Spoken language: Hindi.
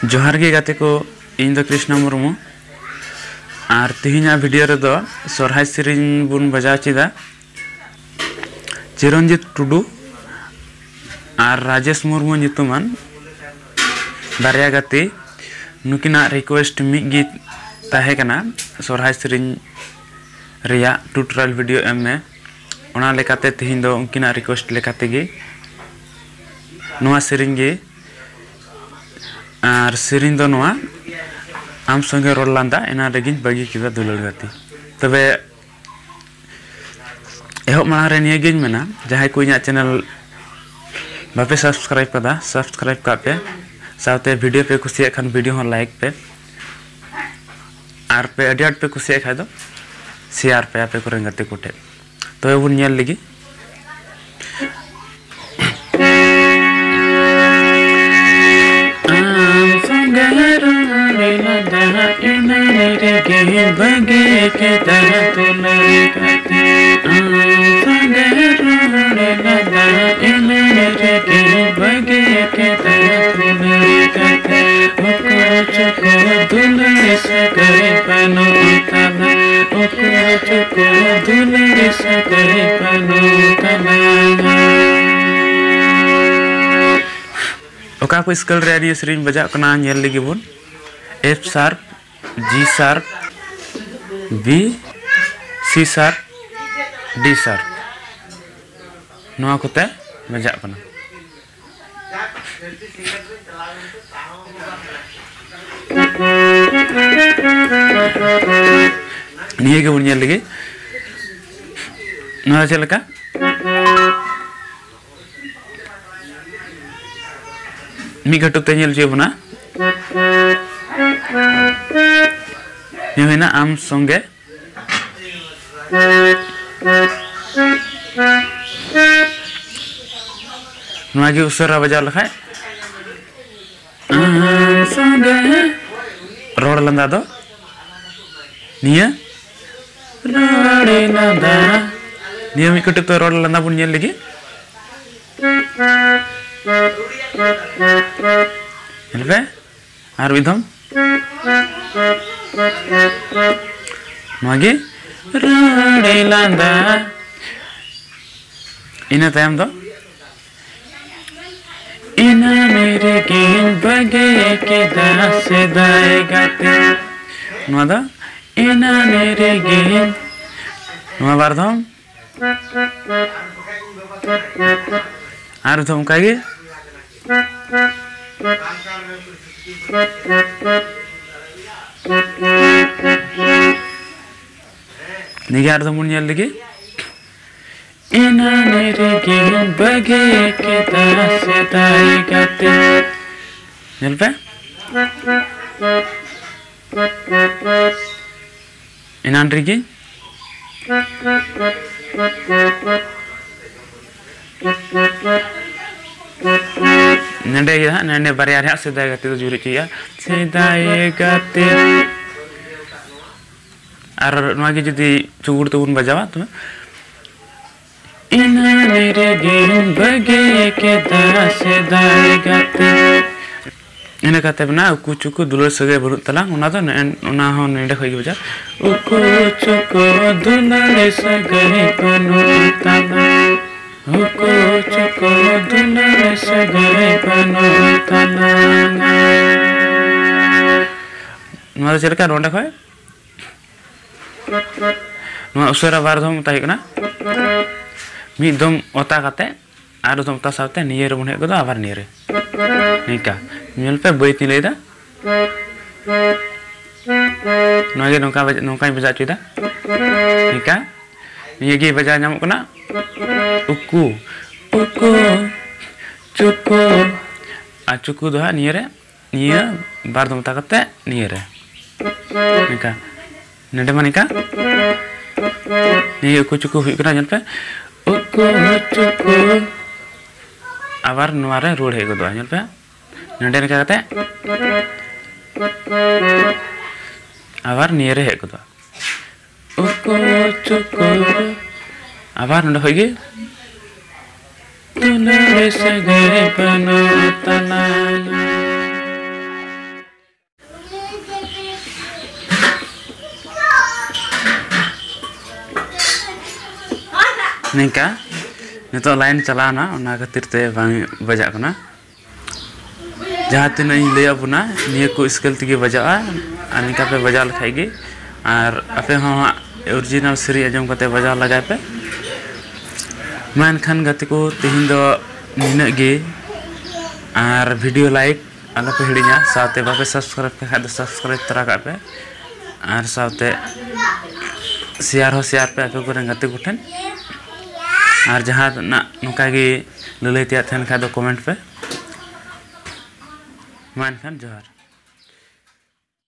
जोहार गे गाते को इन दो कृष्णा मुर्मू और तिहिना वीडियो रे दो सोरहाय सेरिंग बुन बजाव चेदा चिरंजीत टुडू और राजेश मुर्मू नितुमान बारिया गाते नुकिना रिक्वेस्ट मिग गी ताहे कना सोरहाय सेरिंग रिया ट्यूटोरियल वीडियो एम में ओना लेकाते तिहिन दो उनकिना रिक्वेस्ट लेकाते गे नोआ सेरिंग गे और सेरिंग दो नोआ आम संगे रोड लांदा एना लेगिन बागी किदा दुलल गाती तबे एहब माला रे निया गेन मेना जहाय को इना चैनल बापे सब्सक्राइब कदा सब्सक्राइब का पे साथे वीडियो पे कुसिया खान वीडियो हो लाइक पे आर पे एडिट पे कुसिया खाय दो शेयर पे आपे को गाते कोटे तो बुन नेल लगी बगे के तरह तो मेरे गाते बगे के तरह तो मेरे गाते दुल्हन से करे पनो तला दुल्हन से करे पनो तला ओका को स्केल रेडियो सेरिंग बजा कना नेल लगी बुन F sharp G sharp B C sharp D sharp नोआ कोते बजा कना निये के बुनिया लगे नोआ चलका मी घटक ते नेल जे बना ना आम संगे नोआगे उसरा बजाव लखाय आम संगे रोड लंदा दो निया रोड लंदा निया मी कटक तो रोड लंदा बुन नेल लगी हेलबे आर विधम मागे रोड लंदा इना तायम दो इना मेरे गेन बगे के दास दाए गाते नोआ दो इना मेरे गेन नोआ बारधम आर धम कागे निगार धमुन नेल लगी इना मेरे गेन बगे के दास दाए गाते नेल पे इनान रिगी नंडे या नंडे बारिया रे सेदाय गाते तो जुरी चिया सेदाय गाते और नोआगे जदी चुगुड़ तो बुन बजावा तो इना मेरे गेन बगे के दास दाए गाते इना काते बना उकु चुकु दुलर सगे बरु तला उना तो उना हो नेडे खई बजा उकु चुकु दुलर सगे पनो तला उकु चुकु दुलर सगे पनो तला नोआ चलका रोंडा खय नोआ उसरा बारधम ताई कना मिदम ओता काते आरो दम ता साथे निये रे बने गदो आबार निये रे निका नेल पे बैती लेदा नोगे नोका बजा चुदा निका निये गे बजा नाम कना उकु उकु चुकु आ चुकु दो निये रे निये बारधम ता काते निये रे निका नडे मानिका निये उकु चुकु हुई कना नेल पे उकु चुकु आबार नोआरे रोड हे गदो नेल पे नडे निका काते आबार निये रे हे गदो उकु चुकु आबार नडे होइगे तुले सगे पनो तला निका नितो लाइन चलाना ओना खातिर ते बांग बजा कना जहाँ तीन लैया बुना निया को स्केल तगे बजा और निका पे बजा लखाई गे और आपे हाँ ओरिजिनल सेरी आजम कते बजा लगाए पे मानखान गति को तिहिन दो निना गे और वीडियो लाइक आलो पे हिड़िया साथे बापे सब्सक्राइब पे खाद सब्सक्राइब तरा का पे और साथे शेयर पे आपे को गति गुठन और जहाँ ना नुका गे ललैतिया थन खा दो कमेंट पे मानखान जोहार।